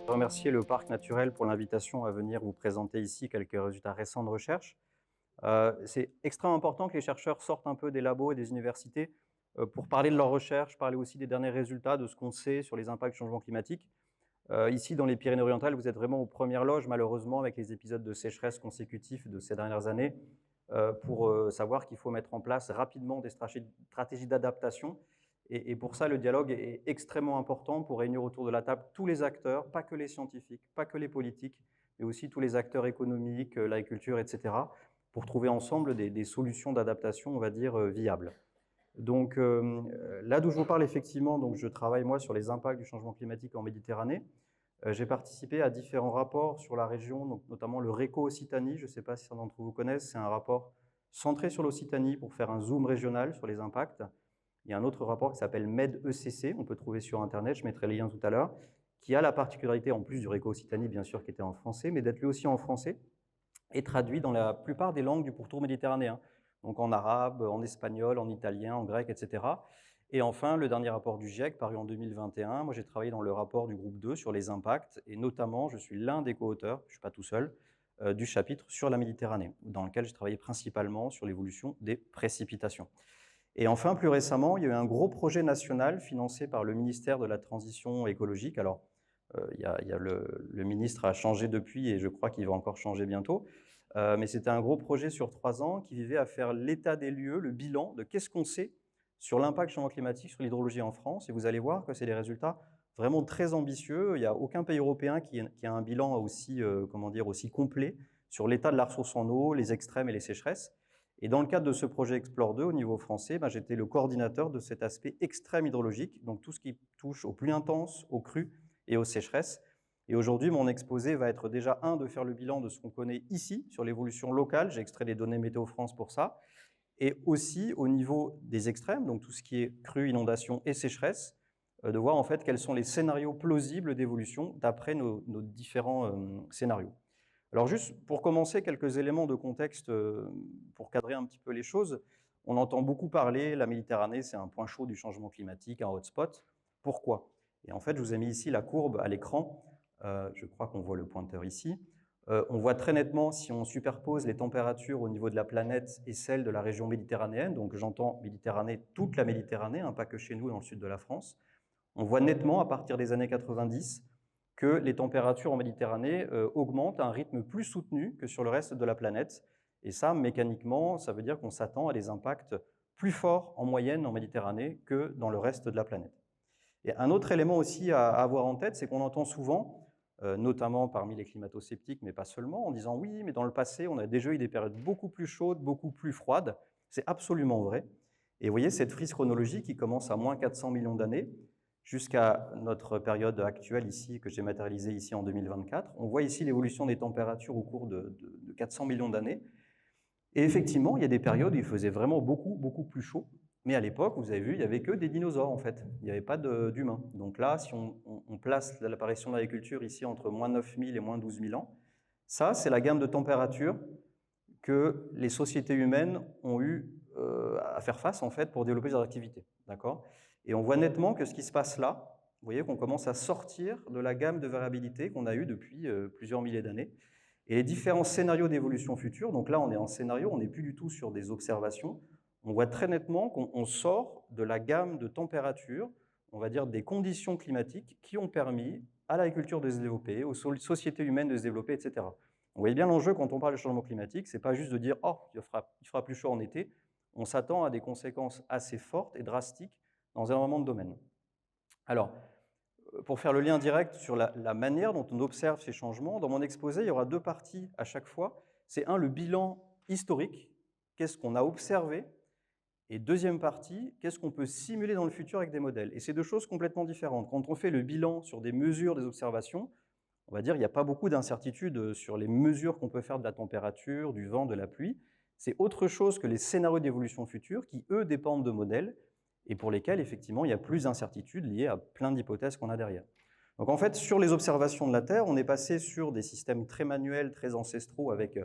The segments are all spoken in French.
Je remercie le Parc naturel pour l'invitation à venir vous présenter ici quelques résultats récents de recherche. C'est extrêmement important que les chercheurs sortent un peu des labos et des universités pour parler de leurs recherches, parler aussi des derniers résultats, de ce qu'on sait sur les impacts du changement climatique. Ici, dans les Pyrénées-Orientales, vous êtes vraiment aux premières loges, malheureusement, avec les épisodes de sécheresse consécutifs de ces dernières années, pour savoir qu'il faut mettre en place rapidement des stratégies d'adaptation. Et pour ça, le dialogue est extrêmement important pour réunir autour de la table tous les acteurs, pas que les scientifiques, pas que les politiques, mais aussi tous les acteurs économiques, l'agriculture, etc., pour trouver ensemble des solutions d'adaptation, on va dire, viables. Donc là d'où je vous parle, effectivement, donc je travaille moi sur les impacts du changement climatique en Méditerranée. J'ai participé à différents rapports sur la région, donc notamment le RECO-Occitanie. Je ne sais pas si certains d'entre vous connaissent, c'est un rapport centré sur l'Occitanie pour faire un zoom régional sur les impacts. Il y a un autre rapport qui s'appelle MED-ECC, on peut trouver sur Internet, je mettrai les liens tout à l'heure, qui a la particularité, en plus du RECO-Occitanie, bien sûr, qui était en français, mais d'être lui aussi en français et traduit dans la plupart des langues du pourtour méditerranéen, donc en arabe, en espagnol, en italien, en grec, etc. Et enfin, le dernier rapport du GIEC, paru en 2021, moi j'ai travaillé dans le rapport du groupe 2 sur les impacts, et notamment, je suis l'un des co-auteurs, je ne suis pas tout seul, du chapitre sur la Méditerranée, dans lequel j'ai travaillé principalement sur l'évolution des précipitations. Et enfin, plus récemment, il y a eu un gros projet national financé par le ministère de la Transition écologique. Alors, le ministre a changé depuis et je crois qu'il va encore changer bientôt. Mais c'était un gros projet sur 3 ans qui visait à faire l'état des lieux, le bilan de qu'est-ce qu'on sait sur l'impact du changement climatique sur l'hydrologie en France. Et vous allez voir que c'est des résultats vraiment très ambitieux. Il n'y a aucun pays européen qui a un bilan aussi, aussi complet sur l'état de la ressource en eau, les extrêmes et les sécheresses. Et dans le cadre de ce projet Explore 2 au niveau français, j'étais le coordinateur de cet aspect extrême hydrologique, donc tout ce qui touche aux pluies intenses, aux crues et aux sécheresses. Et aujourd'hui, mon exposé va être déjà de faire le bilan de ce qu'on connaît ici sur l'évolution locale. J'ai extrait des données Météo France pour ça. Et aussi au niveau des extrêmes, donc tout ce qui est crues, inondations et sécheresse, de voir en fait quels sont les scénarios plausibles d'évolution d'après nos différents scénarios. Alors juste pour commencer, quelques éléments de contexte pour cadrer un petit peu les choses. On entend beaucoup parler, la Méditerranée, c'est un point chaud du changement climatique, un hotspot. Pourquoi? Et en fait, je vous ai mis ici la courbe à l'écran. Je crois qu'on voit le pointeur ici. On voit très nettement, si on superpose les températures au niveau de la planète et celles de la région méditerranéenne, donc j'entends Méditerranée, toute la Méditerranée, pas que chez nous dans le sud de la France, on voit nettement à partir des années 90 que les températures en Méditerranée augmentent à un rythme plus soutenu que sur le reste de la planète. Et ça, mécaniquement, ça veut dire qu'on s'attend à des impacts plus forts en moyenne en Méditerranée que dans le reste de la planète. Et un autre élément aussi à avoir en tête, c'est qu'on entend souvent, notamment parmi les climato-sceptiques, mais pas seulement, en disant oui, mais dans le passé, on a déjà eu des périodes beaucoup plus chaudes, beaucoup plus froides. C'est absolument vrai. Et vous voyez, cette frise chronologique qui commence à moins 400 millions d'années, jusqu'à notre période actuelle ici, que j'ai matérialisée ici en 2024. On voit ici l'évolution des températures au cours de 400 millions d'années. Et effectivement, il y a des périodes où il faisait vraiment beaucoup, beaucoup plus chaud. Mais à l'époque, vous avez vu, il n'y avait que des dinosaures, en fait. Il n'y avait pas d'humains. Donc là, si on place l'apparition de l'agriculture ici entre moins 9000 et moins 12 000 ans, ça, c'est la gamme de température que les sociétés humaines ont eu à faire face, en fait, pour développer leurs activités. D'accord ? Et on voit nettement que ce qui se passe là, vous voyez qu'on commence à sortir de la gamme de variabilité qu'on a eue depuis plusieurs milliers d'années. Et les différents scénarios d'évolution future, donc là on est en scénario, on n'est plus du tout sur des observations, on voit très nettement qu'on sort de la gamme de température, on va dire des conditions climatiques qui ont permis à l'agriculture de se développer, aux sociétés humaines de se développer, etc. Vous voyez bien l'enjeu quand on parle de changement climatique, c'est pas juste de dire « oh, il fera plus chaud en été », on s'attend à des conséquences assez fortes et drastiques dans énormément de domaines. Alors, pour faire le lien direct sur la manière dont on observe ces changements, dans mon exposé, il y aura 2 parties à chaque fois. C'est le bilan historique, qu'est-ce qu'on a observé, et deuxième partie, qu'est-ce qu'on peut simuler dans le futur avec des modèles. Et c'est 2 choses complètement différentes. Quand on fait le bilan sur des mesures, des observations, on va dire qu'il n'y a pas beaucoup d'incertitudes sur les mesures qu'on peut faire de la température, du vent, de la pluie. C'est autre chose que les scénarios d'évolution future qui, eux, dépendent de modèles et pour lesquels, effectivement, il y a plus d'incertitudes liées à plein d'hypothèses qu'on a derrière. Donc en fait, sur les observations de la Terre, on est passé sur des systèmes très manuels, très ancestraux, avec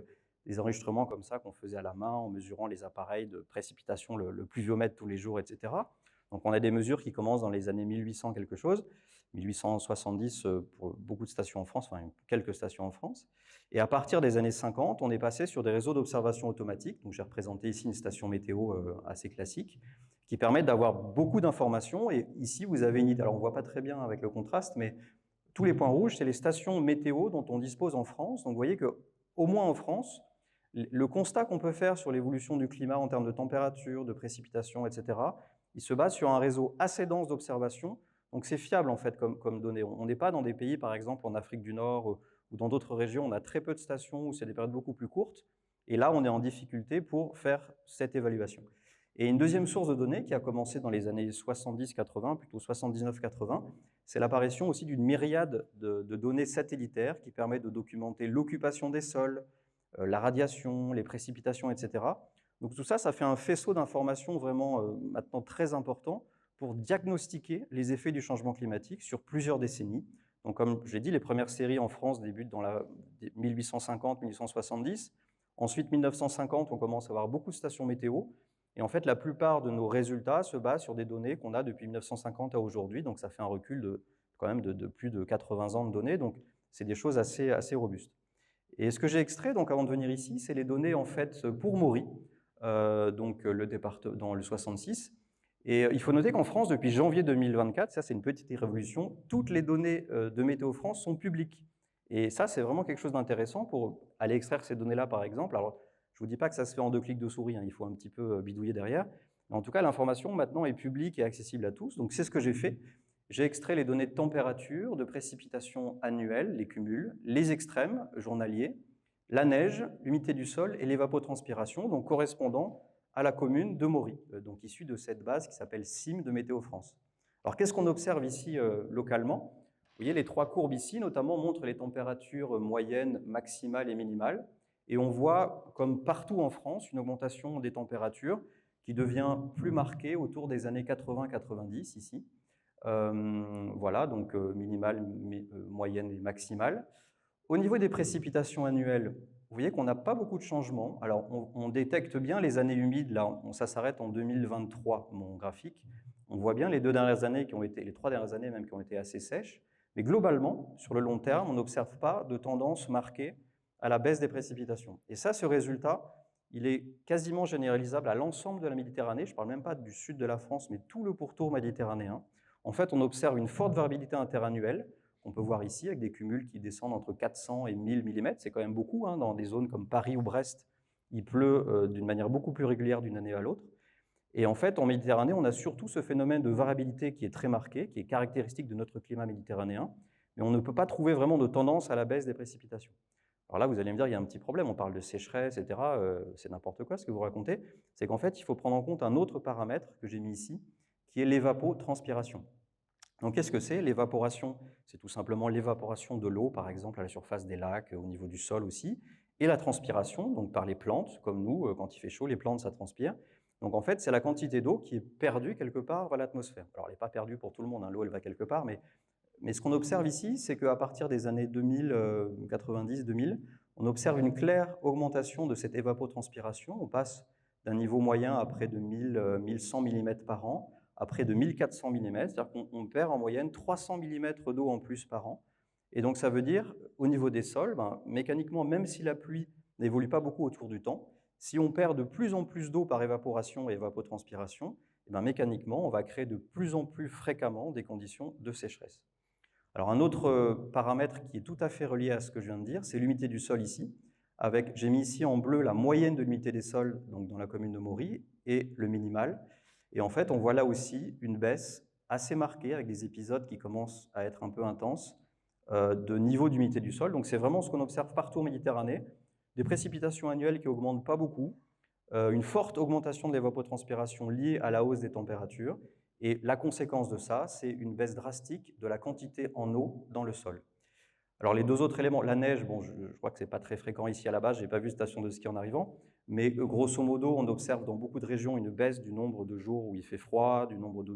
des enregistrements comme ça qu'on faisait à la main en mesurant les appareils de précipitation, le pluviomètre tous les jours, etc. Donc on a des mesures qui commencent dans les années 1800 quelque chose, 1870 pour beaucoup de stations en France, enfin quelques stations en France. Et à partir des années 50, on est passé sur des réseaux d'observation automatique. Donc j'ai représenté ici une station météo assez classique, qui permettent d'avoir beaucoup d'informations. Et ici, vous avez une idée. Alors on ne voit pas très bien avec le contraste, mais tous les points rouges, c'est les stations météo dont on dispose en France. Donc vous voyez qu'au moins en France, le constat qu'on peut faire sur l'évolution du climat en termes de température, de précipitations, etc., il se base sur un réseau assez dense d'observations. Donc c'est fiable en fait comme données. On n'est pas dans des pays, par exemple en Afrique du Nord ou dans d'autres régions, on a très peu de stations où c'est des périodes beaucoup plus courtes. Et là, on est en difficulté pour faire cette évaluation. Et une deuxième source de données qui a commencé dans les années 70-80, plutôt 79-80, c'est l'apparition aussi d'une myriade de données satellitaires qui permettent de documenter l'occupation des sols, la radiation, les précipitations, etc. Donc tout ça, ça fait un faisceau d'informations vraiment maintenant très important pour diagnostiquer les effets du changement climatique sur plusieurs décennies. Donc comme j'ai dit, les premières séries en France débutent dans la 1850-1870. Ensuite, 1950, on commence à avoir beaucoup de stations météo. Et en fait, la plupart de nos résultats se basent sur des données qu'on a depuis 1950 à aujourd'hui. Donc ça fait un recul quand même de plus de 80 ans de données. Donc c'est des choses assez robustes. Et ce que j'ai extrait donc avant de venir ici, c'est les données en fait pour Maury, donc le département dans le 66. Et il faut noter qu'en France, depuis janvier 2024, ça c'est une petite révolution, toutes les données de Météo France sont publiques. Et ça, c'est vraiment quelque chose d'intéressant pour aller extraire ces données-là, par exemple. Alors, je ne vous dis pas que ça se fait en 2 clics de souris, hein, il faut un petit peu bidouiller derrière. Mais en tout cas, l'information maintenant est publique et accessible à tous. Donc, c'est ce que j'ai fait. J'ai extrait les données de température, de précipitation annuelle, les cumuls, les extrêmes journaliers, la neige, l'humidité du sol et l'évapotranspiration, donc correspondant à la commune de Maury, donc issue de cette base qui s'appelle CIM de Météo France. Alors qu'est-ce qu'on observe ici localement? Vous voyez, les 3 courbes ici, notamment, montrent les températures moyennes, maximales et minimales. Et on voit, comme partout en France, une augmentation des températures qui devient plus marquée autour des années 80-90 ici. Voilà, donc minimale, moyenne et maximale. Au niveau des précipitations annuelles, vous voyez qu'on n'a pas beaucoup de changements. Alors, on détecte bien les années humides, là, ça s'arrête en 2023, mon graphique. On voit bien les 2 dernières années qui ont été, les 3 dernières années même qui ont été assez sèches. Mais globalement, sur le long terme, on n'observe pas de tendance marquée à la baisse des précipitations. Et ça, ce résultat, il est quasiment généralisable à l'ensemble de la Méditerranée. Je ne parle même pas du sud de la France, mais tout le pourtour méditerranéen. En fait, on observe une forte variabilité interannuelle, qu'on peut voir ici, avec des cumuls qui descendent entre 400 et 1000 mm. C'est quand même beaucoup, hein, dans des zones comme Paris ou Brest. Il pleut d'une manière beaucoup plus régulière d'une année à l'autre. Et en fait, en Méditerranée, on a surtout ce phénomène de variabilité qui est très marqué, qui est caractéristique de notre climat méditerranéen, mais on ne peut pas trouver vraiment de tendance à la baisse des précipitations. Alors là, vous allez me dire, il y a un petit problème, on parle de sécheresse, etc., c'est n'importe quoi ce que vous racontez. C'est qu'en fait, il faut prendre en compte un autre paramètre que j'ai mis ici, qui est l'évapotranspiration. Donc qu'est-ce que c'est? L'évaporation, c'est tout simplement l'évaporation de l'eau, par exemple, à la surface des lacs, au niveau du sol aussi, et la transpiration, donc par les plantes, comme nous, quand il fait chaud, les plantes, ça transpire. Donc en fait, c'est la quantité d'eau qui est perdue quelque part dans l'atmosphère. Alors elle n'est pas perdue pour tout le monde, hein, l'eau, elle va quelque part, mais ce qu'on observe ici, c'est qu'à partir des années 2000, 90-2000, on observe une claire augmentation de cette évapotranspiration. On passe d'un niveau moyen à près de 1100 mm par an, à près de 1400 mm, c'est-à-dire qu'on perd en moyenne 300 mm d'eau en plus par an. Et donc ça veut dire, au niveau des sols, mécaniquement, même si la pluie n'évolue pas beaucoup autour du temps, si on perd de plus en plus d'eau par évaporation et évapotranspiration, mécaniquement, on va créer de plus en plus fréquemment des conditions de sécheresse. Alors un autre paramètre qui est tout à fait relié à ce que je viens de dire, c'est l'humidité du sol ici. J'ai mis ici en bleu la moyenne de l'humidité des sols donc dans la commune de Maury et le minimal. Et en fait, on voit là aussi une baisse assez marquée avec des épisodes qui commencent à être un peu intenses de niveau d'humidité du sol. Donc c'est vraiment ce qu'on observe partout en Méditerranée. Des précipitations annuelles qui n'augmentent pas beaucoup, une forte augmentation de l'évapotranspiration liée à la hausse des températures. Et la conséquence de ça, c'est une baisse drastique de la quantité en eau dans le sol. Alors les 2 autres éléments, la neige, bon, je crois que ce n'est pas très fréquent ici à la base, je n'ai pas vu de station de ski en arrivant, mais grosso modo, on observe dans beaucoup de régions une baisse du nombre de jours où il fait froid, du nombre de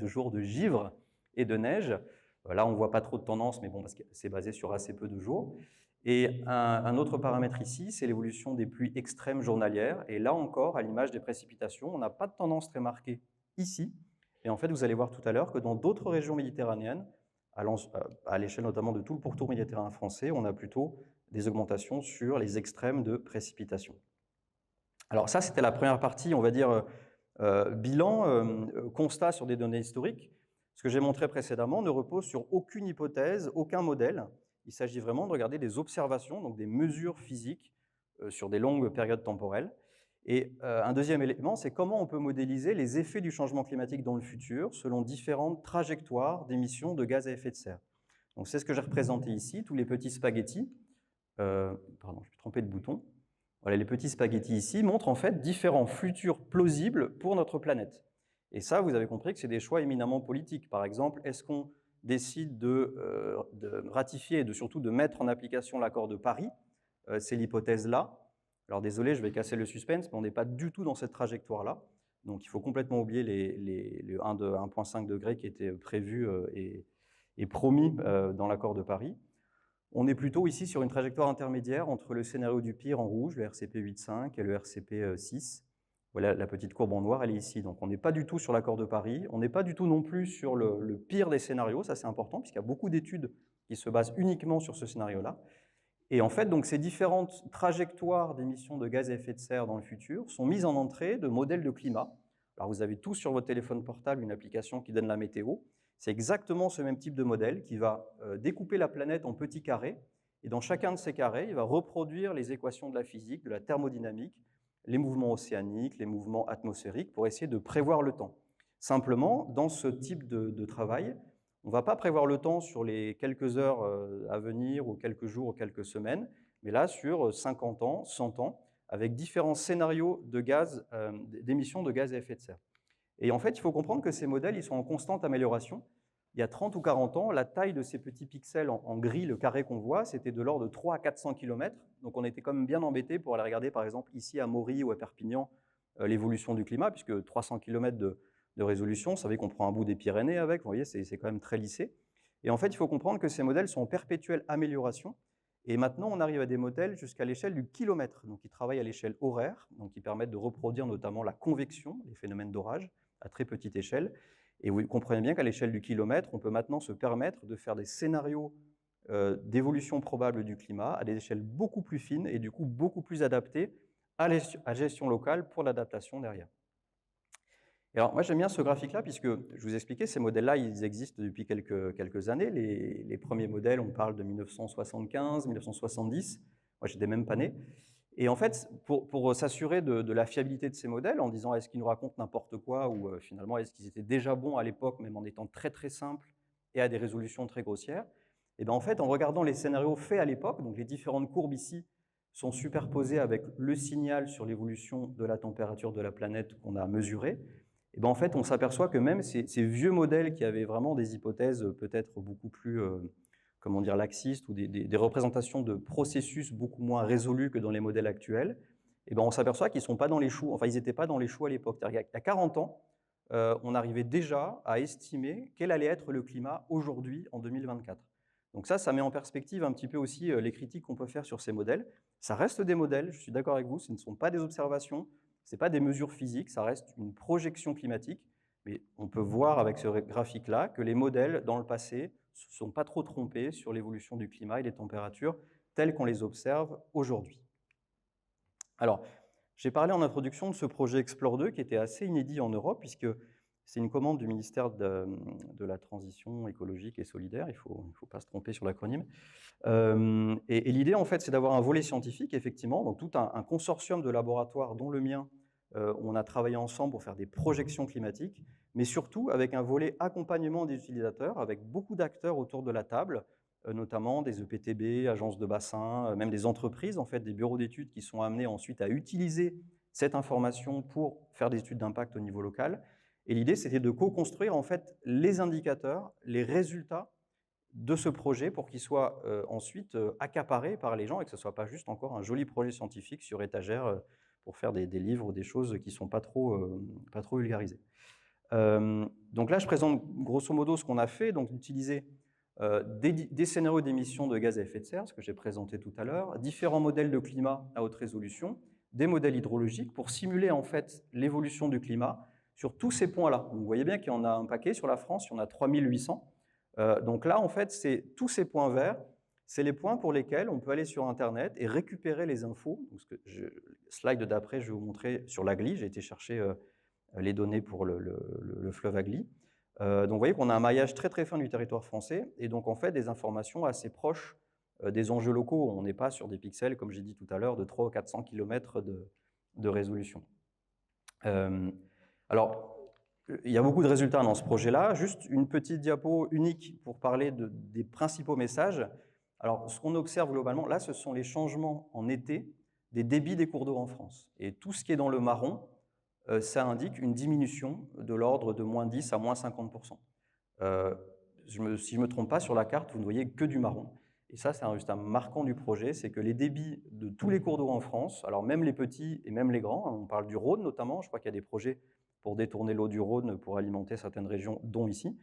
jours de givre et de neige. Là, on ne voit pas trop de tendance, mais bon, parce que c'est basé sur assez peu de jours. Et un autre paramètre ici, c'est l'évolution des pluies extrêmes journalières. Et là encore, à l'image des précipitations, on n'a pas de tendance très marquée ici, Et en fait, vous allez voir tout à l'heure que dans d'autres régions méditerranéennes, à l'échelle notamment de tout le pourtour méditerranéen français, on a plutôt des augmentations sur les extrêmes de précipitations. Alors ça, c'était la première partie, on va dire, bilan, constat sur des données historiques. Ce que j'ai montré précédemment ne repose sur aucune hypothèse, aucun modèle. Il s'agit vraiment de regarder des observations, donc des mesures physiques sur des longues périodes temporelles. Et un deuxième élément, c'est comment on peut modéliser les effets du changement climatique dans le futur selon différentes trajectoires d'émissions de gaz à effet de serre. Donc c'est ce que j'ai représenté ici, tous les petits spaghettis. Pardon, je me suis trompé de bouton. Voilà, les petits spaghettis ici montrent en fait différents futurs plausibles pour notre planète. Et ça, vous avez compris que c'est des choix éminemment politiques. Par exemple, est-ce qu'on décide de ratifier et surtout de mettre en application l'accord de Paris? C'est l'hypothèse-là. Alors désolé, je vais casser le suspense, mais on n'est pas du tout dans cette trajectoire-là. Donc il faut complètement oublier les 1,5 degrés qui étaient prévus et promis dans l'accord de Paris. On est plutôt ici sur une trajectoire intermédiaire entre le scénario du pire en rouge, le RCP 8.5, et le RCP 6. Voilà, la petite courbe en noir, elle est ici. Donc on n'est pas du tout sur l'accord de Paris, on n'est pas du tout non plus sur le pire des scénarios, ça c'est important, puisqu'il y a beaucoup d'études qui se basent uniquement sur ce scénario-là. Et en fait, donc, ces différentes trajectoires d'émissions de gaz à effet de serre dans le futur sont mises en entrée de modèles de climat. Alors vous avez tous sur votre téléphone portable une application qui donne la météo. C'est exactement ce même type de modèle qui va découper la planète en petits carrés. Et dans chacun de ces carrés, il va reproduire les équations de la physique, de la thermodynamique, les mouvements océaniques, les mouvements atmosphériques, pour essayer de prévoir le temps. Simplement, dans ce type de travail, on ne va pas prévoir le temps sur les quelques heures à venir, ou quelques jours, ou quelques semaines, mais là sur 50 ans, 100 ans, avec différents scénarios d'émissions de gaz à effet de serre. Et en fait, il faut comprendre que ces modèles, ils sont en constante amélioration. Il y a 30 ou 40 ans, la taille de ces petits pixels en gris, le carré qu'on voit, c'était de l'ordre de 3 à 400 km. Donc on était quand même bien embêté pour aller regarder, par exemple, ici à Maury ou à Perpignan, l'évolution du climat, puisque 300 km de résolution, vous savez qu'on prend un bout des Pyrénées avec, vous voyez, c'est quand même très lissé. Et en fait, il faut comprendre que ces modèles sont en perpétuelle amélioration. Et maintenant, on arrive à des modèles jusqu'à l'échelle du kilomètre. Donc, ils travaillent à l'échelle horaire, donc ils permettent de reproduire notamment la convection, les phénomènes d'orage, à très petite échelle. Et vous comprenez bien qu'à l'échelle du kilomètre, on peut maintenant se permettre de faire des scénarios d'évolution probable du climat à des échelles beaucoup plus fines et du coup beaucoup plus adaptées à la gestion locale pour l'adaptation derrière. Et alors moi j'aime bien ce graphique-là puisque, je vous expliquais, ces modèles-là, ils existent depuis quelques années. Les premiers modèles, on parle de 1975, 1970. Moi, j'étais même pas né. Et en fait, pour s'assurer de la fiabilité de ces modèles, en disant est-ce qu'ils nous racontent n'importe quoi ou finalement est-ce qu'ils étaient déjà bons à l'époque, même en étant très très simples et à des résolutions très grossières, et bien en fait, en regardant les scénarios faits à l'époque, donc les différentes courbes ici sont superposées avec le signal sur l'évolution de la température de la planète qu'on a mesuré, et bien en fait, on s'aperçoit que même ces vieux modèles qui avaient vraiment des hypothèses peut-être beaucoup plus comment dire, laxistes ou des représentations de processus beaucoup moins résolus que dans les modèles actuels, et ben on s'aperçoit qu'ils sont pas dans les choux. Enfin, ils n'étaient pas dans les choux à l'époque. Il y a 40 ans, on arrivait déjà à estimer quel allait être le climat aujourd'hui, en 2024. Donc ça met en perspective un petit peu aussi les critiques qu'on peut faire sur ces modèles. Ça reste des modèles, je suis d'accord avec vous, ce ne sont pas des observations, ce n'est pas des mesures physiques, ça reste une projection climatique. Mais on peut voir avec ce graphique-là que les modèles, dans le passé, ne se sont pas trop trompés sur l'évolution du climat et des températures telles qu'on les observe aujourd'hui. Alors, j'ai parlé en introduction de ce projet Explore 2 qui était assez inédit en Europe, puisque c'est une commande du ministère de la Transition écologique et solidaire, il ne faut pas se tromper sur l'acronyme. Et l'idée, en fait, c'est d'avoir un volet scientifique, effectivement, donc tout un consortium de laboratoires, dont le mien. On a travaillé ensemble pour faire des projections climatiques, mais surtout avec un volet accompagnement des utilisateurs, avec beaucoup d'acteurs autour de la table, notamment des EPTB, agences de bassin, même des entreprises, en fait, des bureaux d'études qui sont amenés ensuite à utiliser cette information pour faire des études d'impact au niveau local. Et l'idée, c'était de co-construire en fait les indicateurs, les résultats de ce projet pour qu'il soit ensuite accaparé par les gens et que ce ne soit pas juste encore un joli projet scientifique sur étagère pour faire des livres ou des choses qui ne sont pas trop vulgarisées. Donc là, je présente grosso modo ce qu'on a fait, donc utiliser des scénarios d'émissions de gaz à effet de serre, ce que j'ai présenté tout à l'heure, différents modèles de climat à haute résolution, des modèles hydrologiques pour simuler en fait l'évolution du climat sur tous ces points-là. Vous voyez bien qu'il y en a un paquet sur la France, il y en a 3800. Donc là, en fait, c'est tous ces points verts, c'est les points pour lesquels on peut aller sur Internet et récupérer les infos. Donc, slide d'après, je vais vous montrer sur l'Agly. J'ai été chercher les données pour le fleuve Agly. Donc, vous voyez qu'on a un maillage très très fin du territoire français et donc en fait des informations assez proches des enjeux locaux. On n'est pas sur des pixels, comme j'ai dit tout à l'heure, de 300 ou 400 km de résolution. Alors, il y a beaucoup de résultats dans ce projet-là. Juste une petite diapo unique pour parler des principaux messages. Alors, ce qu'on observe globalement, là, ce sont les changements en été des débits des cours d'eau en France. Et tout ce qui est dans le marron, ça indique une diminution de l'ordre de moins 10 à moins 50%. Si je ne me trompe pas, sur la carte, vous ne voyez que du marron. Et ça, c'est un résultat marquant du projet, c'est que les débits de tous les cours d'eau en France, alors même les petits et même les grands, on parle du Rhône notamment, je crois qu'il y a des projets pour détourner l'eau du Rhône pour alimenter certaines régions, dont ici.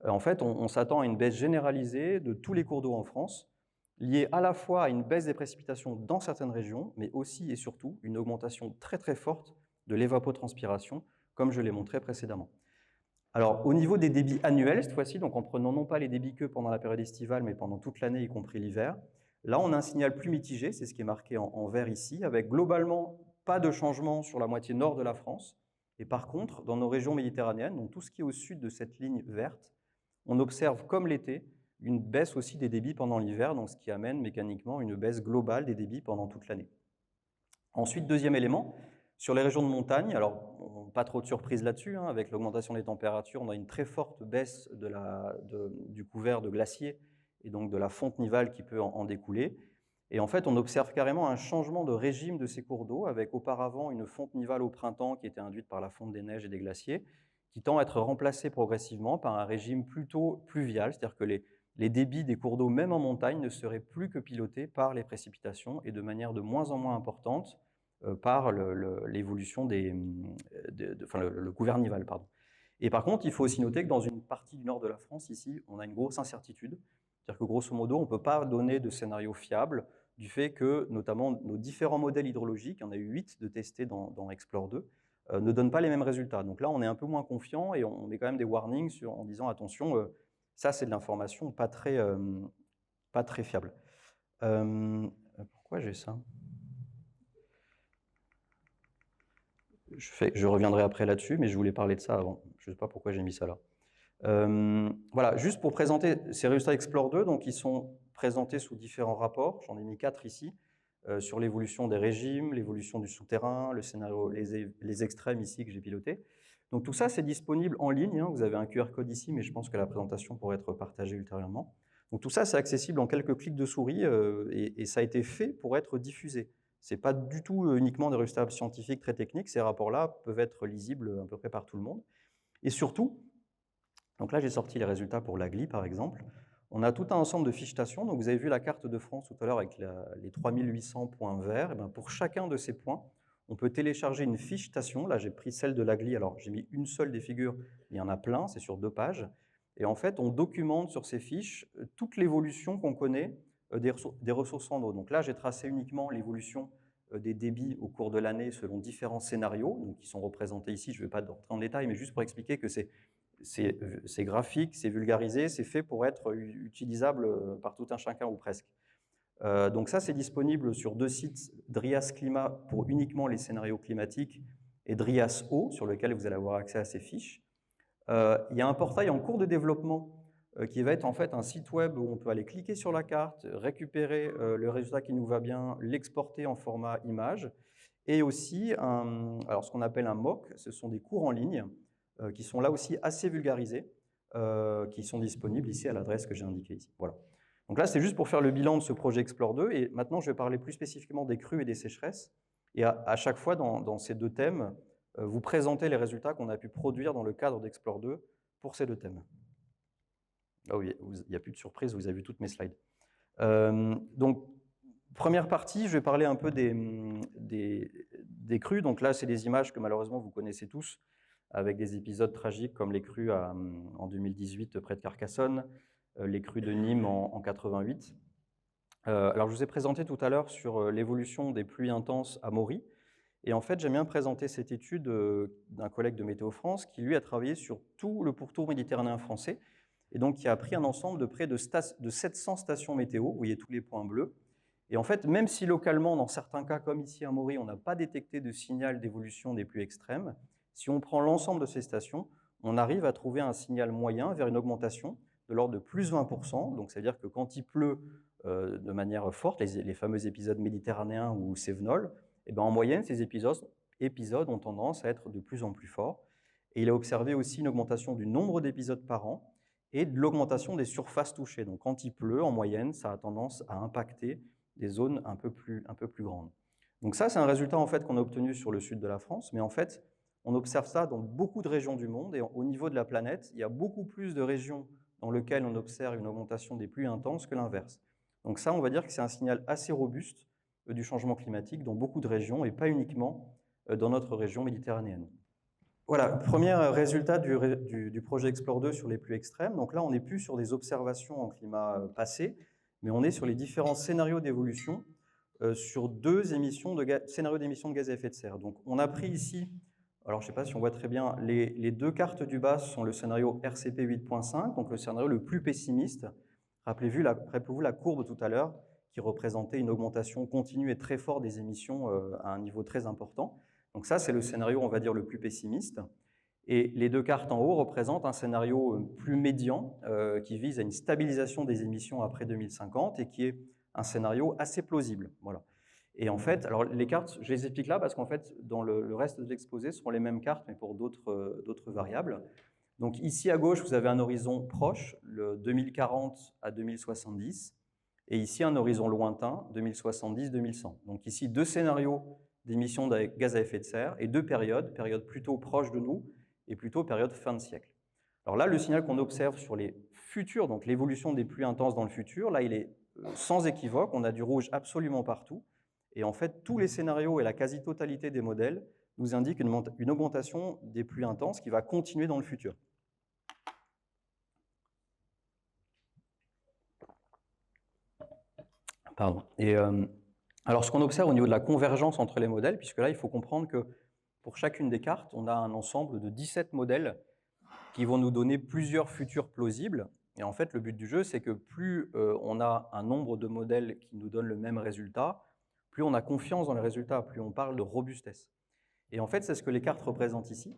En fait, on s'attend à une baisse généralisée de tous les cours d'eau en France, liée à la fois à une baisse des précipitations dans certaines régions, mais aussi et surtout une augmentation très très forte de l'évapotranspiration, comme je l'ai montré précédemment. Alors, au niveau des débits annuels, cette fois-ci, donc en prenant non pas les débits que pendant la période estivale, mais pendant toute l'année, y compris l'hiver, là, on a un signal plus mitigé, c'est ce qui est marqué en vert ici, avec globalement pas de changement sur la moitié nord de la France. Et par contre, dans nos régions méditerranéennes, donc tout ce qui est au sud de cette ligne verte, on observe, comme l'été, une baisse aussi des débits pendant l'hiver, donc ce qui amène mécaniquement une baisse globale des débits pendant toute l'année. Ensuite, deuxième élément, sur les régions de montagne, alors pas trop de surprise là-dessus, hein, avec l'augmentation des températures, on a une très forte baisse du couvert de glaciers et donc de la fonte nivale qui peut en découler. Et en fait, on observe carrément un changement de régime de ces cours d'eau, avec auparavant une fonte nivale au printemps qui était induite par la fonte des neiges et des glaciers, qui tend à être remplacée progressivement par un régime plutôt pluvial, c'est-à-dire que les débits des cours d'eau, même en montagne, ne seraient plus que pilotés par les précipitations et de manière de moins en moins importante par l'évolution le couvert nival. Pardon. Et par contre, il faut aussi noter que dans une partie du nord de la France, ici, on a une grosse incertitude. C'est-à-dire que grosso modo, on ne peut pas donner de scénario fiable du fait que, notamment, nos différents modèles hydrologiques, il y en a eu 8 de testés dans Explore 2, ne donnent pas les mêmes résultats. Donc là, on est un peu moins confiant et on met quand même des warnings en disant attention, ça c'est de l'information pas très fiable. Pourquoi j'ai ça ? Je reviendrai après là-dessus, mais je voulais parler de ça avant. Je ne sais pas pourquoi j'ai mis ça là. Voilà, juste pour présenter ces résultats Explore 2, donc ils sont présentés sous différents rapports, j'en ai mis 4 ici, sur l'évolution des régimes, l'évolution du souterrain, le scénario, les extrêmes ici que j'ai pilotés. Donc tout ça, c'est disponible en ligne, hein. Vous avez un QR code ici, mais je pense que la présentation pourrait être partagée ultérieurement. Donc tout ça, c'est accessible en quelques clics de souris et ça a été fait pour être diffusé. Ce n'est pas du tout uniquement des résultats scientifiques très techniques, ces rapports-là peuvent être lisibles à peu près par tout le monde. Et surtout, donc là j'ai sorti les résultats pour l'Agly par exemple, on a tout un ensemble de fiches stations. Donc vous avez vu la carte de France tout à l'heure avec les 3800 points verts. Et bien pour chacun de ces points, on peut télécharger une fiche station. Là j'ai pris celle de l'Agly, alors j'ai mis une seule des figures, il y en a plein, c'est sur 2 pages. Et en fait on documente sur ces fiches toute l'évolution qu'on connaît des ressources en eau. Donc là, j'ai tracé uniquement l'évolution des débits au cours de l'année selon différents scénarios, donc qui sont représentés ici. Je ne vais pas rentrer en détail, mais juste pour expliquer que c'est graphique, c'est vulgarisé, c'est fait pour être utilisable par tout un chacun ou presque. Donc ça, c'est disponible sur 2 sites, Drias Climat pour uniquement les scénarios climatiques et Drias Eau, sur lequel vous allez avoir accès à ces fiches. Il y a un portail en cours de développement qui va être en fait un site web où on peut aller cliquer sur la carte, récupérer le résultat qui nous va bien, l'exporter en format image, et aussi alors ce qu'on appelle un MOOC, ce sont des cours en ligne qui sont là aussi assez vulgarisés, qui sont disponibles ici à l'adresse que j'ai indiquée ici. Voilà. Donc là, c'est juste pour faire le bilan de ce projet Explore 2, et maintenant je vais parler plus spécifiquement des crues et des sécheresses, et à chaque fois dans ces 2 thèmes, vous présenter les résultats qu'on a pu produire dans le cadre d'Explore 2 pour ces 2 thèmes. Ah oui, il n'y a plus de surprise, vous avez vu toutes mes slides. Donc, première partie, je vais parler un peu des crues. Donc là, c'est des images que malheureusement vous connaissez tous, avec des épisodes tragiques comme les crues en 2018 près de Carcassonne, les crues de Nîmes en 88. Alors, je vous ai présenté tout à l'heure sur l'évolution des pluies intenses à Maury. Et en fait, j'aime bien présenter cette étude d'un collègue de Météo France qui, lui, a travaillé sur tout le pourtour méditerranéen français, et donc qui a pris un ensemble de près de 700 stations météo, vous voyez tous les points bleus. Et en fait, même si localement, dans certains cas, comme ici à Maury, on n'a pas détecté de signal d'évolution des pluies extrêmes, si on prend l'ensemble de ces stations, on arrive à trouver un signal moyen vers une augmentation de l'ordre de plus 20%. Donc, c'est-à-dire que quand il pleut de manière forte, les fameux épisodes méditerranéens ou cévenols, et bien en moyenne, ces épisodes ont tendance à être de plus en plus forts. Et il a observé aussi une augmentation du nombre d'épisodes par an et de l'augmentation des surfaces touchées. Donc quand il pleut, en moyenne, ça a tendance à impacter des zones un peu plus grandes. Donc ça, c'est un résultat en fait qu'on a obtenu sur le sud de la France, mais en fait, on observe ça dans beaucoup de régions du monde, et au niveau de la planète, il y a beaucoup plus de régions dans lesquelles on observe une augmentation des pluies intenses que l'inverse. Donc ça, on va dire que c'est un signal assez robuste du changement climatique dans beaucoup de régions, et pas uniquement dans notre région méditerranéenne. Voilà, premier résultat du projet Explore 2 sur les pluies extrêmes. Donc là, on n'est plus sur des observations en climat passé, mais on est sur les différents scénarios d'évolution sur deux scénarios d'émissions de gaz à effet de serre. Donc on a pris ici, alors je ne sais pas si on voit très bien, les deux cartes du bas sont le scénario RCP 8.5, donc le scénario le plus pessimiste. Rappelez-vous la courbe tout à l'heure qui représentait une augmentation continue et très forte des émissions à un niveau très important. Donc ça, c'est le scénario, on va dire, le plus pessimiste. Et les deux cartes en haut représentent un scénario plus médian qui vise à une stabilisation des émissions après 2050 et qui est un scénario assez plausible. Voilà. Et en fait, alors les cartes, je les explique là parce qu'en fait, dans le reste de l'exposé, ce seront les mêmes cartes, mais pour d'autres variables. Donc ici à gauche, vous avez un horizon proche, le 2040 à 2070, et ici un horizon lointain, 2070-2100. Donc ici, deux scénarios d'émissions de gaz à effet de serre et deux périodes plutôt proches de nous et plutôt période fin de siècle. Alors là, le signal qu'on observe sur les futurs, donc l'évolution des pluies intenses dans le futur, là, il est sans équivoque, on a du rouge absolument partout. Et en fait, tous les scénarios et la quasi-totalité des modèles nous indiquent une augmentation des pluies intenses qui va continuer dans le futur. Pardon. Et alors, ce qu'on observe au niveau de la convergence entre les modèles, puisque là, il faut comprendre que pour chacune des cartes, on a un ensemble de 17 modèles qui vont nous donner plusieurs futurs plausibles. Et en fait, le but du jeu, c'est que plus on a un nombre de modèles qui nous donnent le même résultat, plus on a confiance dans les résultats, plus on parle de robustesse. Et en fait, c'est ce que les cartes représentent ici.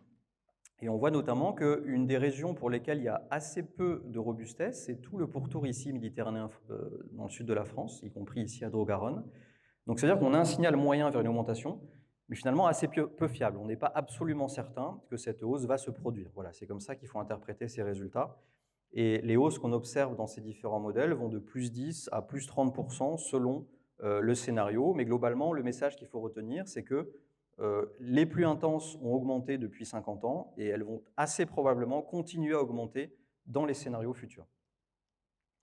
Et on voit notamment qu'une des régions pour lesquelles il y a assez peu de robustesse, c'est tout le pourtour ici méditerranéen dans le sud de la France, y compris ici à Drogaronne. Donc c'est-à-dire qu'on a un signal moyen vers une augmentation, mais finalement assez peu fiable. On n'est pas absolument certain que cette hausse va se produire. Voilà, c'est comme ça qu'il faut interpréter ces résultats. Et les hausses qu'on observe dans ces différents modèles vont de plus 10 à plus 30% selon le scénario. Mais globalement, le message qu'il faut retenir, c'est que les pluies intenses ont augmenté depuis 50 ans et elles vont assez probablement continuer à augmenter dans les scénarios futurs.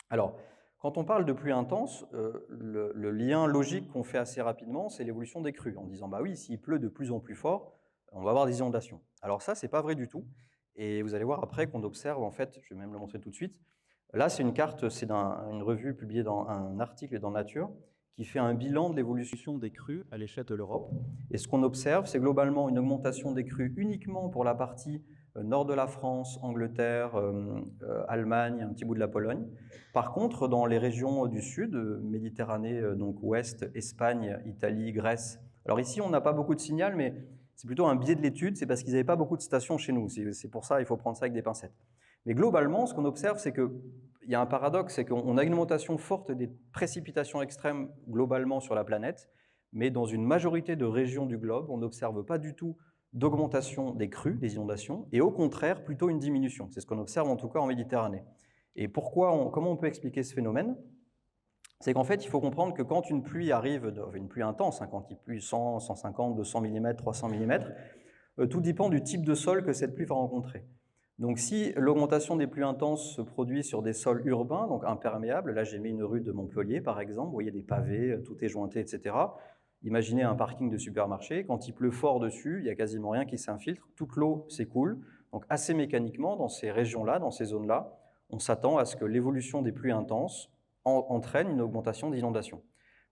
Alors, quand on parle de pluies intenses, le lien logique qu'on fait assez rapidement, c'est l'évolution des crues, en disant bah oui, s'il pleut de plus en plus fort, on va avoir des inondations. Alors ça, c'est pas vrai du tout. Et vous allez voir après qu'on observe, en fait, je vais même le montrer tout de suite. Là, c'est une carte, c'est une revue publiée dans un article dans Nature qui fait un bilan de l'évolution des crues à l'échelle de l'Europe. Et ce qu'on observe, c'est globalement une augmentation des crues uniquement pour la partie nord de la France, Angleterre, Allemagne, un petit bout de la Pologne. Par contre, dans les régions du sud, Méditerranée, donc ouest, Espagne, Italie, Grèce, alors ici, on n'a pas beaucoup de signal, mais c'est plutôt un biais de l'étude, c'est parce qu'ils n'avaient pas beaucoup de stations chez nous. C'est pour ça, il faut prendre ça avec des pincettes. Mais globalement, ce qu'on observe, c'est qu'il y a un paradoxe, c'est qu'on a une augmentation forte des précipitations extrêmes globalement sur la planète, mais dans une majorité de régions du globe, on n'observe pas du tout d'augmentation des crues, des inondations, et au contraire, plutôt une diminution. C'est ce qu'on observe en tout cas en Méditerranée. Et comment on peut expliquer ce phénomène? C'est qu'en fait, il faut comprendre que quand une pluie arrive, une pluie intense, quand il pleut 100, 150, 200 mm, 300 mm, tout dépend du type de sol que cette pluie va rencontrer. Donc si l'augmentation des pluies intenses se produit sur des sols urbains, donc imperméables, là j'ai mis une rue de Montpellier par exemple, vous voyez des pavés, tout est jointé, etc. Imaginez un parking de supermarché, quand il pleut fort dessus, il n'y a quasiment rien qui s'infiltre, toute l'eau s'écoule. Donc assez mécaniquement, dans ces régions-là, dans ces zones-là, on s'attend à ce que l'évolution des pluies intenses entraîne une augmentation d'inondations.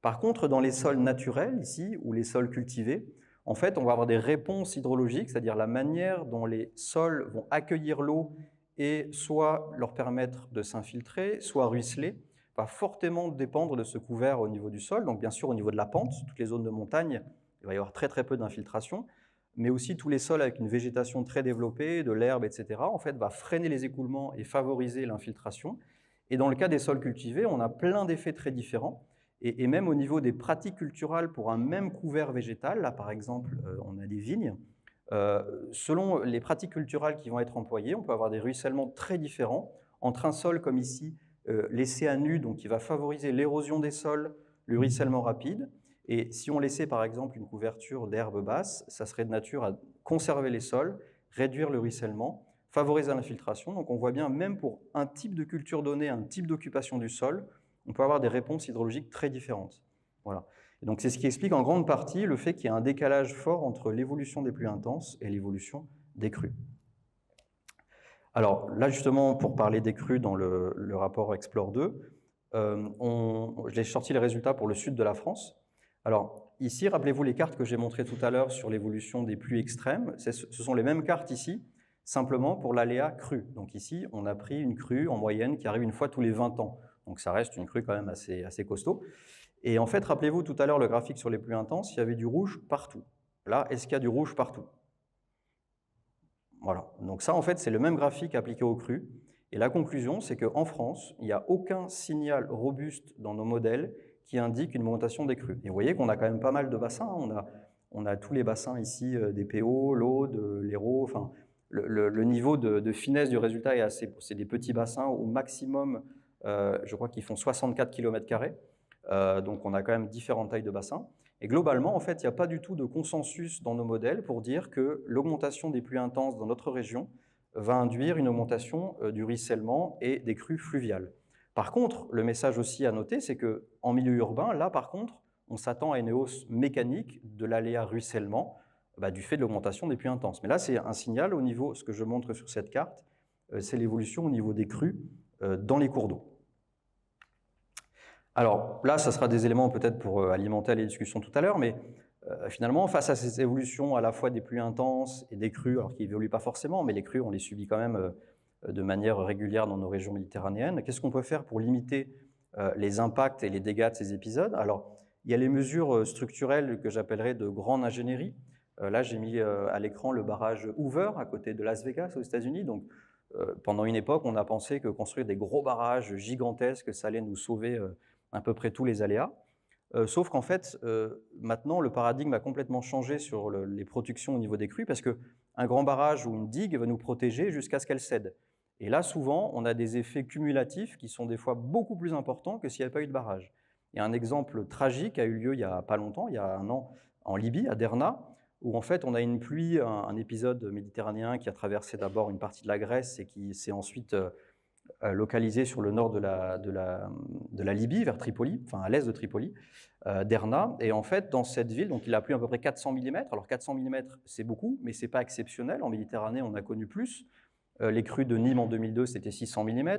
Par contre, dans les sols naturels, ici, ou les sols cultivés, En fait, on va avoir des réponses hydrologiques, c'est-à-dire la manière dont les sols vont accueillir l'eau et soit leur permettre de s'infiltrer, soit ruisseler, va fortement dépendre de ce couvert au niveau du sol. Donc bien sûr au niveau de la pente, toutes les zones de montagne, il va y avoir très très peu d'infiltration, mais aussi tous les sols avec une végétation très développée, de l'herbe, etc., en fait, va freiner les écoulements et favoriser l'infiltration. Et dans le cas des sols cultivés, on a plein d'effets très différents. Et même au niveau des pratiques culturales pour un même couvert végétal, là par exemple, on a des vignes, selon les pratiques culturales qui vont être employées, on peut avoir des ruissellements très différents entre un sol comme ici, laissé à nu, donc qui va favoriser l'érosion des sols, le ruissellement rapide, et si on laissait par exemple une couverture d'herbe basse, ça serait de nature à conserver les sols, réduire le ruissellement, favoriser l'infiltration. Donc on voit bien, même pour un type de culture donnée, un type d'occupation du sol, on peut avoir des réponses hydraulogiques très différentes. Voilà. Et donc c'est ce qui explique en grande partie le fait qu'il y a un décalage fort entre l'évolution des pluies intenses et l'évolution des crues. Alors là justement, pour parler des crues dans le rapport Explore 2, j'ai sorti les résultats pour le sud de la France. Alors ici, rappelez-vous les cartes que j'ai montrées tout à l'heure sur l'évolution des pluies extrêmes. Ce sont les mêmes cartes ici, simplement pour l'aléa crue. Donc ici, on a pris une crue en moyenne qui arrive une fois tous les 20 ans. Donc ça reste une crue quand même assez costaud. Et en fait, rappelez-vous tout à l'heure le graphique sur les pluies intenses, il y avait du rouge partout. Là, est-ce qu'il y a du rouge partout? Voilà. Donc ça, en fait, c'est le même graphique appliqué aux crues. Et la conclusion, c'est qu'en France, il n'y a aucun signal robuste dans nos modèles qui indique une augmentation des crues. Et vous voyez qu'on a quand même pas mal de bassins. On a tous les bassins ici, des PO, l'Aude, l'Hérault. Enfin, le niveau de finesse du résultat est assez... C'est des petits bassins au maximum, je crois qu'ils font 64 km². Donc on a quand même différentes tailles de bassins. Et globalement, en fait, il n'y a pas du tout de consensus dans nos modèles pour dire que l'augmentation des pluies intenses dans notre région va induire une augmentation du ruissellement et des crues fluviales. Par contre, le message aussi à noter, c'est qu'en milieu urbain, là par contre, on s'attend à une hausse mécanique de l'aléa ruissellement du fait de l'augmentation des pluies intenses. Mais là, c'est un signal au niveau, ce que je montre sur cette carte, c'est l'évolution au niveau des crues dans les cours d'eau. Alors là, ça sera des éléments peut-être pour alimenter les discussions tout à l'heure, mais finalement, face à ces évolutions à la fois des pluies intenses et des crues, alors qui n'évoluent pas forcément, mais les crues, on les subit quand même de manière régulière dans nos régions méditerranéennes, qu'est-ce qu'on peut faire pour limiter les impacts et les dégâts de ces épisodes? Alors, il y a les mesures structurelles que j'appellerais de grande ingénierie. Là, j'ai mis à l'écran le barrage Hoover à côté de Las Vegas aux États-Unis. Donc, pendant une époque, on a pensé que construire des gros barrages gigantesques, ça allait nous sauver à peu près tous les aléas. Sauf qu'en fait, maintenant, le paradigme a complètement changé sur les protections au niveau des crues, parce qu'un grand barrage ou une digue va nous protéger jusqu'à ce qu'elle cède. Et là, souvent, on a des effets cumulatifs qui sont des fois beaucoup plus importants que s'il n'y avait pas eu de barrage. Il y a un exemple tragique qui a eu lieu il n'y a pas longtemps, il y a un an, en Libye, à Derna, où en fait on a une pluie, un épisode méditerranéen qui a traversé d'abord une partie de la Grèce et qui s'est ensuite localisé sur le nord de la Libye, vers Tripoli, enfin à l'est de Tripoli, Derna. Et en fait, dans cette ville, donc il a plu à peu près 400 mm. Alors 400 mm, c'est beaucoup, mais ce n'est pas exceptionnel. En Méditerranée, on a connu plus. Les crues de Nîmes en 2002, c'était 600 mm.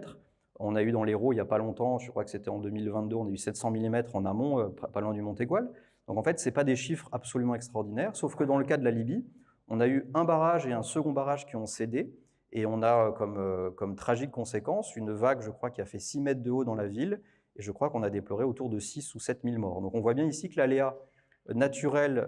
On a eu dans l'Hérault, il n'y a pas longtemps, je crois que c'était en 2022, on a eu 700 mm en amont, pas loin du Montégoal. Donc en fait, ce n'est pas des chiffres absolument extraordinaires, sauf que dans le cas de la Libye, on a eu un barrage et un second barrage qui ont cédé, et on a comme tragique conséquence une vague, je crois, qui a fait 6 mètres de haut dans la ville, et je crois qu'on a déploré autour de 6 ou 7 000 morts. Donc on voit bien ici que l'aléa naturel,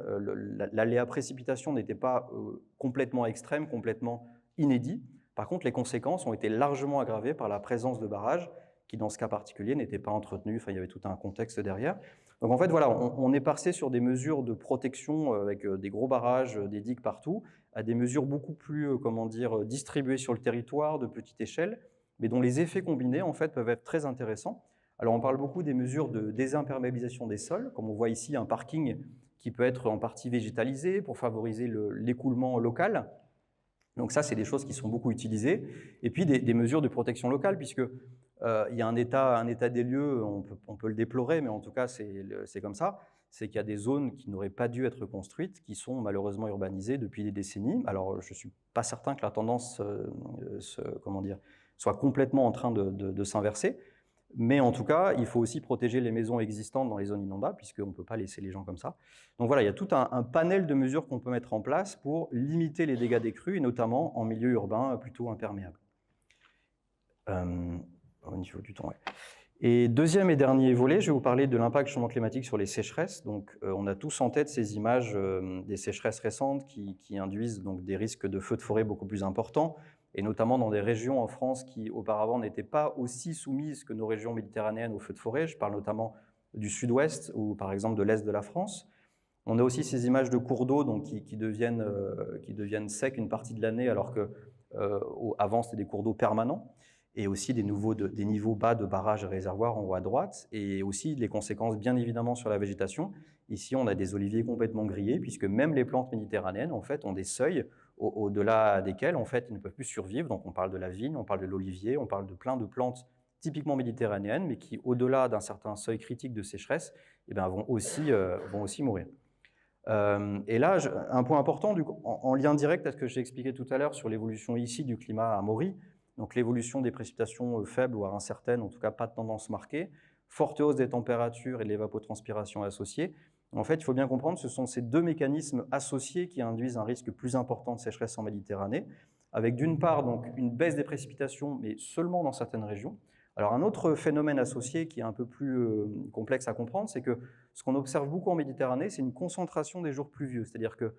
l'aléa précipitation n'était pas complètement extrême, complètement inédit. Par contre, les conséquences ont été largement aggravées par la présence de barrages qui, dans ce cas particulier, n'étaient pas entretenus. Enfin, il y avait tout un contexte derrière. Donc en fait, voilà, on est passé sur des mesures de protection avec des gros barrages, des digues partout, à des mesures beaucoup plus, distribuées sur le territoire, de petite échelle, mais dont les effets combinés, en fait, peuvent être très intéressants. Alors on parle beaucoup des mesures de désimperméabilisation des sols, comme on voit ici un parking qui peut être en partie végétalisé pour favoriser l'écoulement local. Donc ça, c'est des choses qui sont beaucoup utilisées. Et puis des mesures de protection locale, puisque il y a un état des lieux, on peut le déplorer, mais en tout cas, c'est comme ça, c'est qu'il y a des zones qui n'auraient pas dû être construites, qui sont malheureusement urbanisées depuis des décennies. Alors, je ne suis pas certain que la tendance soit complètement en train de s'inverser, Mais en tout cas, il faut aussi protéger les maisons existantes dans les zones inondables, puisqu'on ne peut pas laisser les gens comme ça. Donc voilà, il y a tout un panel de mesures qu'on peut mettre en place pour limiter les dégâts des crues, et notamment en milieu urbain plutôt imperméable. Au niveau du temps, ouais. Et deuxième et dernier volet, je vais vous parler de l'impact du changement climatique sur les sécheresses. Donc, on a tous en tête ces images des sécheresses récentes qui induisent donc des risques de feux de forêt beaucoup plus importants, et notamment dans des régions en France qui auparavant n'étaient pas aussi soumises que nos régions méditerranéennes aux feux de forêt. Je parle notamment du sud-ouest ou par exemple de l'est de la France. On a aussi ces images de cours d'eau donc, qui deviennent secs une partie de l'année alors qu'avant c'était des cours d'eau permanents, et aussi des niveaux bas de barrages et réservoirs en haut à droite, et aussi les conséquences bien évidemment sur la végétation. Ici, on a des oliviers complètement grillés, puisque même les plantes méditerranéennes en fait, ont des seuils au-delà desquels en fait, ils ne peuvent plus survivre. Donc on parle de la vigne, on parle de l'olivier, on parle de plein de plantes typiquement méditerranéennes, mais qui, au-delà d'un certain seuil critique de sécheresse, eh bien, vont aussi mourir. Et là, un point important, en lien direct à ce que j'ai expliqué tout à l'heure sur l'évolution ici du climat à Maury, donc l'évolution des précipitations faibles, voire incertaines, en tout cas pas de tendance marquée, forte hausse des températures et de l'évapotranspiration associée. En fait, il faut bien comprendre que ce sont ces deux mécanismes associés qui induisent un risque plus important de sécheresse en Méditerranée, avec d'une part donc, une baisse des précipitations, mais seulement dans certaines régions. Alors un autre phénomène associé qui est un peu plus complexe à comprendre, c'est que ce qu'on observe beaucoup en Méditerranée, c'est une concentration des jours pluvieux, c'est-à-dire que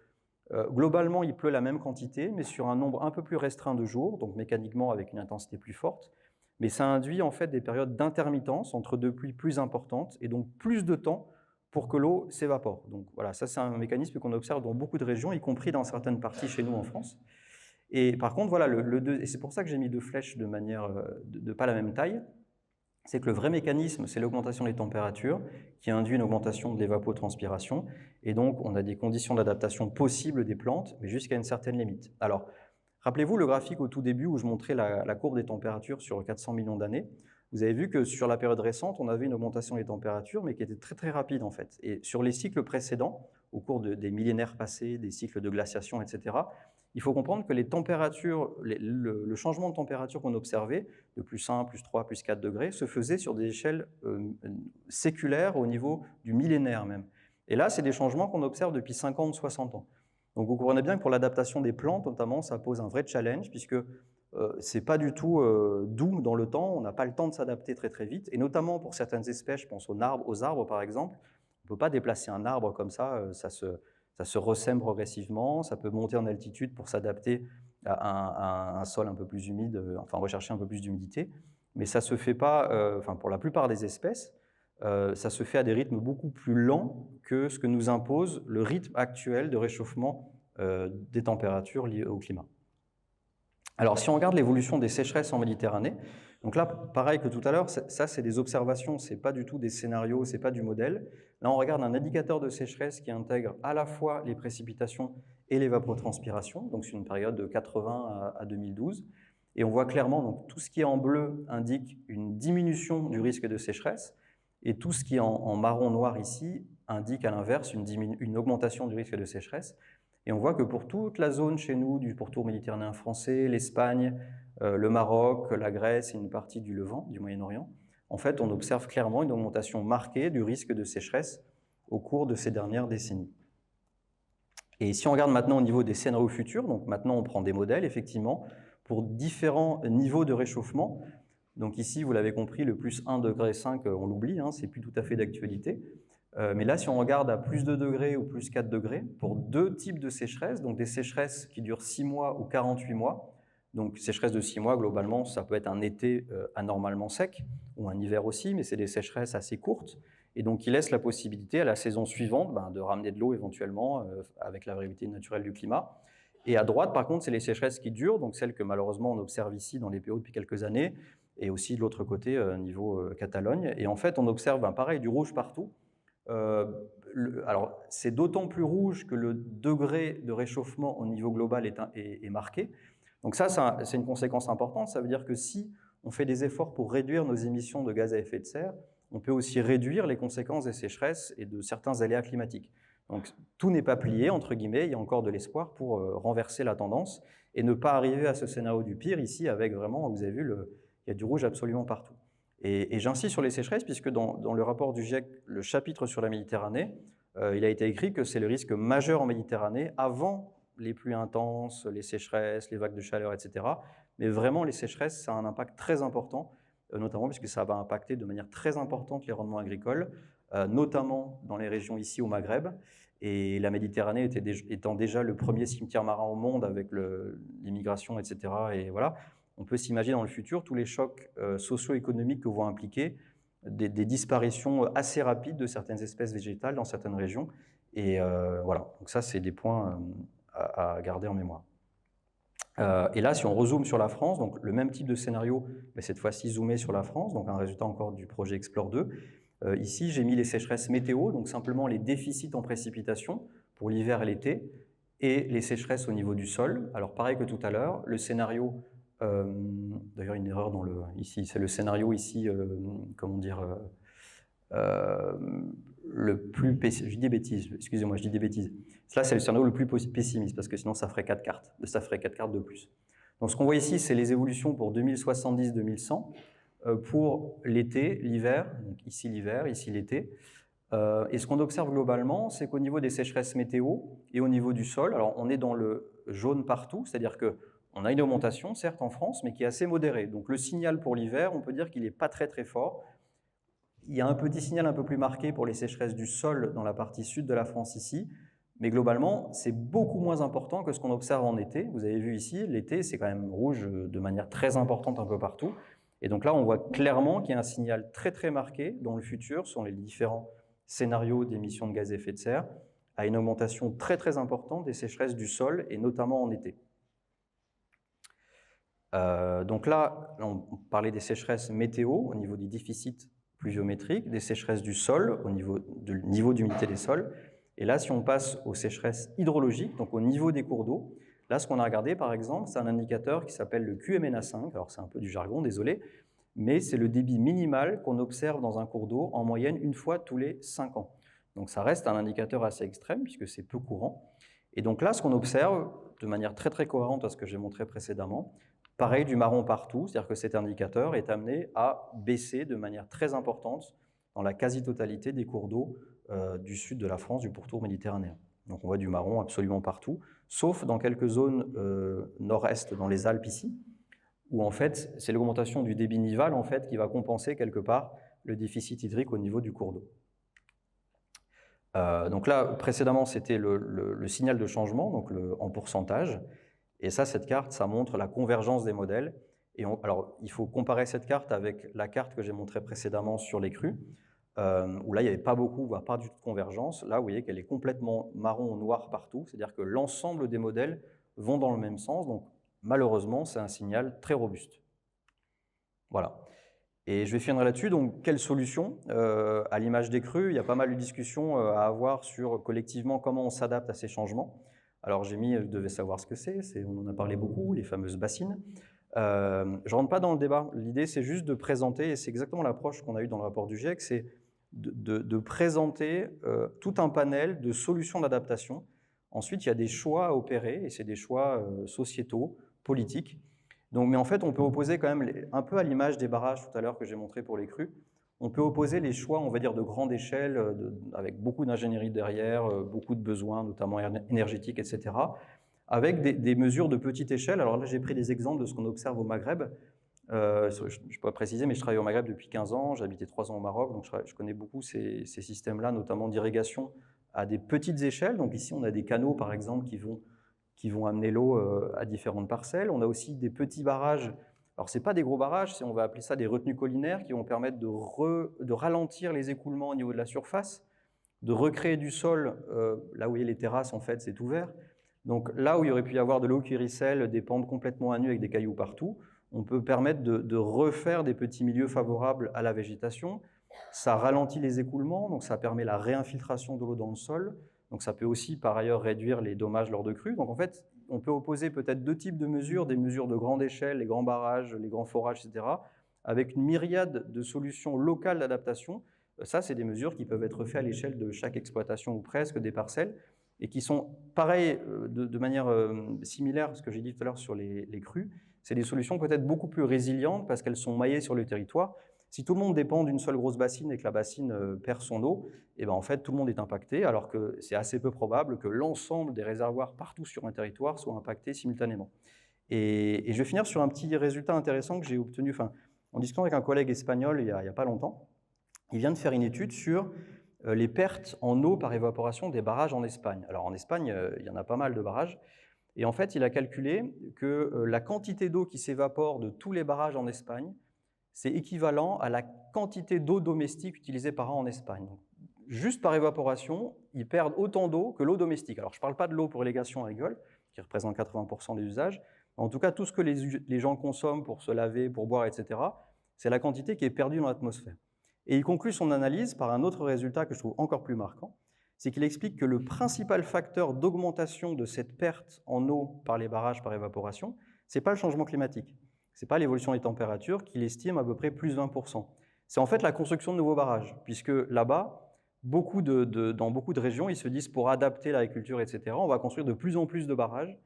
globalement, il pleut la même quantité, mais sur un nombre un peu plus restreint de jours, donc mécaniquement avec une intensité plus forte. Mais ça induit en fait des périodes d'intermittence entre deux pluies plus importantes et donc plus de temps pour que l'eau s'évapore. Donc voilà, ça c'est un mécanisme qu'on observe dans beaucoup de régions, y compris dans certaines parties chez nous en France. Et par contre, voilà, et c'est pour ça que j'ai mis deux flèches de manière de pas la même taille, c'est que le vrai mécanisme, c'est l'augmentation des températures qui induit une augmentation de l'évapotranspiration. Et donc, on a des conditions d'adaptation possibles des plantes, mais jusqu'à une certaine limite. Alors, rappelez-vous le graphique au tout début où je montrais la courbe des températures sur 400 millions d'années. Vous avez vu que sur la période récente, on avait une augmentation des températures, mais qui était très très rapide en fait. Et sur les cycles précédents, au cours des millénaires passés, des cycles de glaciation, etc., il faut comprendre que les températures, le changement de température qu'on observait, de plus 1, plus 3, plus 4 degrés, se faisait sur des échelles séculaires au niveau du millénaire même. Et là, c'est des changements qu'on observe depuis 50, 60 ans. Donc vous comprenez bien que pour l'adaptation des plantes, notamment, ça pose un vrai challenge, puisque ce n'est pas du tout doux dans le temps, on n'a pas le temps de s'adapter très très vite, et notamment pour certaines espèces, je pense aux arbres par exemple, on ne peut pas déplacer un arbre comme ça, ça se ressème progressivement, ça peut monter en altitude pour s'adapter à un sol un peu plus humide, enfin rechercher un peu plus d'humidité, mais ça ne se fait pas, enfin pour la plupart des espèces, ça se fait à des rythmes beaucoup plus lents que ce que nous impose le rythme actuel de réchauffement des températures liées au climat. Alors, si on regarde l'évolution des sécheresses en Méditerranée, donc là, pareil que tout à l'heure, ça c'est des observations, c'est pas du tout des scénarios, c'est pas du modèle. Là, on regarde un indicateur de sécheresse qui intègre à la fois les précipitations et l'évapotranspiration, donc c'est une période de 80 à 2012. Et on voit clairement, donc, tout ce qui est en bleu indique une diminution du risque de sécheresse, et tout ce qui est en marron noir ici indique à l'inverse une augmentation du risque de sécheresse. Et on voit que pour toute la zone chez nous, du pourtour méditerranéen français, l'Espagne, le Maroc, la Grèce et une partie du Levant, du Moyen-Orient, en fait, on observe clairement une augmentation marquée du risque de sécheresse au cours de ces dernières décennies. Et si on regarde maintenant au niveau des scénarios futurs, donc maintenant on prend des modèles, effectivement, pour différents niveaux de réchauffement. Donc ici, vous l'avez compris, le plus 1,5 degré, on l'oublie, hein, c'est plus tout à fait d'actualité. Mais là, si on regarde à plus 2 degrés ou plus 4 degrés, pour deux types de sécheresses, donc des sécheresses qui durent 6 mois ou 48 mois, donc sécheresse de 6 mois, globalement, ça peut être un été anormalement sec, ou un hiver aussi, mais c'est des sécheresses assez courtes, et donc qui laissent la possibilité à la saison suivante de ramener de l'eau éventuellement avec la variabilité naturelle du climat. Et à droite, par contre, c'est les sécheresses qui durent, donc celles que malheureusement on observe ici dans les PO depuis quelques années, et aussi de l'autre côté, niveau Catalogne. Et en fait, on observe pareil, du rouge partout. Alors, c'est d'autant plus rouge que le degré de réchauffement au niveau global est marqué. Donc ça, c'est une conséquence importante. Ça veut dire que si on fait des efforts pour réduire nos émissions de gaz à effet de serre, on peut aussi réduire les conséquences des sécheresses et de certains aléas climatiques. Donc tout n'est pas plié, entre guillemets, il y a encore de l'espoir pour renverser la tendance et ne pas arriver à ce scénario du pire ici avec vraiment, vous avez vu, il y a du rouge absolument partout. Et j'insiste sur les sécheresses puisque dans le rapport du GIEC, le chapitre sur la Méditerranée, il a été écrit que c'est le risque majeur en Méditerranée avant les pluies intenses, les sécheresses, les vagues de chaleur, etc. Mais vraiment, les sécheresses, ça a un impact très important, notamment puisque ça va impacter de manière très importante les rendements agricoles, notamment dans les régions ici au Maghreb. Et la Méditerranée étant déjà le premier cimetière marin au monde avec l'immigration, etc. Et voilà, on peut s'imaginer dans le futur tous les chocs socio-économiques que vont impliquer des disparitions assez rapides de certaines espèces végétales dans certaines régions. Et voilà, donc ça, c'est des points à garder en mémoire. Et là, si on rezoome sur la France, donc le même type de scénario, mais cette fois-ci zoomé sur la France, donc un résultat encore du projet Explore 2. Ici, j'ai mis les sécheresses météo, donc simplement les déficits en précipitation pour l'hiver et l'été, et les sécheresses au niveau du sol. Alors pareil que tout à l'heure, le scénario, d'ailleurs une erreur ici, c'est le scénario ici, comment dire, le plus pessimiste, je dis des bêtises, excusez-moi, je dis des bêtises. Là, c'est le scénario le plus pessimiste, parce que sinon, ça ferait 4 cartes. Ça ferait 4 cartes de plus. Donc, ce qu'on voit ici, c'est les évolutions pour 2070-2100, pour l'été, l'hiver, donc ici l'hiver, ici l'été. Et ce qu'on observe globalement, c'est qu'au niveau des sécheresses météo et au niveau du sol, alors on est dans le jaune partout, c'est-à-dire qu'on a une augmentation, certes en France, mais qui est assez modérée. Donc, le signal pour l'hiver, on peut dire qu'il n'est pas très très fort. Il y a un petit signal un peu plus marqué pour les sécheresses du sol dans la partie sud de la France ici, mais globalement, c'est beaucoup moins important que ce qu'on observe en été. Vous avez vu ici, l'été, c'est quand même rouge de manière très importante un peu partout. Et donc là, on voit clairement qu'il y a un signal très très marqué dans le futur sur les différents scénarios d'émissions de gaz à effet de serre, à une augmentation très très importante des sécheresses du sol, et notamment en été. Donc là, on parlait des sécheresses météo au niveau des déficits pluviométriques, des sécheresses du sol au niveau du niveau d'humidité des sols. Et là, si on passe aux sécheresses hydrologiques, donc au niveau des cours d'eau, là, ce qu'on a regardé, par exemple, c'est un indicateur qui s'appelle le QMNA5. Alors, c'est un peu du jargon, désolé, mais c'est le débit minimal qu'on observe dans un cours d'eau en moyenne une fois tous les 5 ans. Donc, ça reste un indicateur assez extrême puisque c'est peu courant. Et donc là, ce qu'on observe, de manière très très cohérente à ce que j'ai montré précédemment, pareil du marron partout, c'est-à-dire que cet indicateur est amené à baisser de manière très importante dans la quasi-totalité des cours d'eau du sud de la France, du pourtour méditerranéen. Donc on voit du marron absolument partout, sauf dans quelques zones nord-est, dans les Alpes ici, où en fait c'est l'augmentation du débit nival en fait, qui va compenser quelque part le déficit hydrique au niveau du cours d'eau. Donc là, précédemment, c'était le signal de changement, donc en pourcentage. Et ça, cette carte, ça montre la convergence des modèles. Et alors, il faut comparer cette carte avec la carte que j'ai montrée précédemment sur les crues, où là, il n'y avait pas beaucoup, voire pas du tout de convergence. Là, vous voyez qu'elle est complètement marron ou noir partout, c'est-à-dire que l'ensemble des modèles vont dans le même sens. Donc, malheureusement, c'est un signal très robuste. Voilà. Et je vais finir là-dessus. Donc, quelle solution à l'image des crues, il y a pas mal de discussions à avoir sur collectivement comment on s'adapte à ces changements. Alors, j'ai mis, je devais savoir ce que c'est, on en a parlé beaucoup, les fameuses bassines. Je ne rentre pas dans le débat. L'idée, c'est juste de présenter, et c'est exactement l'approche qu'on a eue dans le rapport du GIEC, c'est de présenter tout un panel de solutions d'adaptation. Ensuite, il y a des choix à opérer, et c'est des choix sociétaux, politiques. Donc, mais en fait, on peut opposer quand même, un peu à l'image des barrages tout à l'heure que j'ai montré pour les crues, on peut opposer les choix, on va dire, de grande échelle, avec beaucoup d'ingénierie derrière, beaucoup de besoins, notamment énergétiques, etc., avec des mesures de petite échelle. Alors là, j'ai pris des exemples de ce qu'on observe au Maghreb. Je pourrais préciser, mais je travaille au Maghreb depuis 15 ans, j'ai habité 3 ans au Maroc, donc je connais beaucoup ces systèmes-là, notamment d'irrigation à des petites échelles. Donc ici, on a des canaux, par exemple, qui vont amener l'eau à différentes parcelles. On a aussi des petits barrages. Alors, ce n'est pas des gros barrages, on va appeler ça des retenues collinaires qui vont permettre de ralentir les écoulements au niveau de la surface, de recréer du sol. Là où vous voyez les terrasses, en fait, c'est ouvert. Donc là où il y aurait pu y avoir de l'eau qui ruisselle, des pentes complètement à nu avec des cailloux partout, on peut permettre de refaire des petits milieux favorables à la végétation. Ça ralentit les écoulements, donc ça permet la réinfiltration de l'eau dans le sol. Donc ça peut aussi, par ailleurs, réduire les dommages lors de crues. Donc en fait, on peut opposer peut-être deux types de mesures, des mesures de grande échelle, les grands barrages, les grands forages, etc., avec une myriade de solutions locales d'adaptation. Ça, c'est des mesures qui peuvent être faites à l'échelle de chaque exploitation ou presque des parcelles, et qui sont pareilles de manière similaire à ce que j'ai dit tout à l'heure sur les crues. C'est des solutions peut-être beaucoup plus résilientes parce qu'elles sont maillées sur le territoire. Si tout le monde dépend d'une seule grosse bassine et que la bassine perd son eau, et ben en fait, tout le monde est impacté, alors que c'est assez peu probable que l'ensemble des réservoirs partout sur un territoire soient impactés simultanément. Et je vais finir sur un petit résultat intéressant que j'ai obtenu en discutant avec un collègue espagnol il y a pas longtemps. Il vient de faire une étude sur les pertes en eau par évaporation des barrages en Espagne. Alors en Espagne, il y en a pas mal de barrages. Et en fait, il a calculé que la quantité d'eau qui s'évapore de tous les barrages en Espagne, c'est équivalent à la quantité d'eau domestique utilisée par an en Espagne. Donc, juste par évaporation, ils perdent autant d'eau que l'eau domestique. Alors, je ne parle pas de l'eau pour irrigation agricole, qui représente 80% des usages. En tout cas, tout ce que les gens consomment pour se laver, pour boire, etc., c'est la quantité qui est perdue dans l'atmosphère. Et il conclut son analyse par un autre résultat que je trouve encore plus marquant, c'est qu'il explique que le principal facteur d'augmentation de cette perte en eau par les barrages par évaporation, ce n'est pas le changement climatique, ce n'est pas l'évolution des températures qu'il estime à peu près plus 20%. C'est en fait la construction de nouveaux barrages, puisque là-bas, dans beaucoup de régions, ils se disent pour adapter l'agriculture, etc., on va construire de plus en plus de barrages,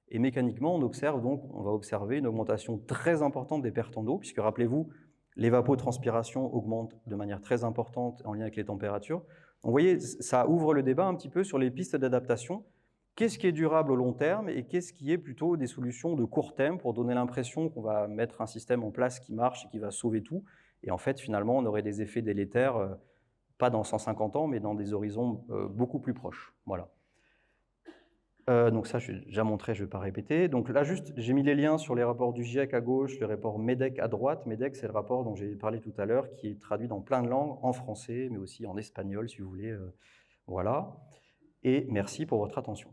et mécaniquement, on va observer une augmentation très importante des pertes en eau, puisque rappelez-vous, l'évapotranspiration augmente de manière très importante en lien avec les températures. Donc, vous voyez, ça ouvre le débat un petit peu sur les pistes d'adaptation. Qu'est-ce qui est durable au long terme et qu'est-ce qui est plutôt des solutions de court terme pour donner l'impression qu'on va mettre un système en place qui marche et qui va sauver tout. Et en fait, finalement, on aurait des effets délétères, pas dans 150 ans, mais dans des horizons beaucoup plus proches. Voilà. Donc ça, je l'ai déjà montré, je ne vais pas répéter. Donc là, juste, j'ai mis les liens sur les rapports du GIEC à gauche, le rapport MEDEC à droite. MEDEC, c'est le rapport dont j'ai parlé tout à l'heure, qui est traduit dans plein de langues, en français, mais aussi en espagnol, si vous voulez. Voilà. Et merci pour votre attention.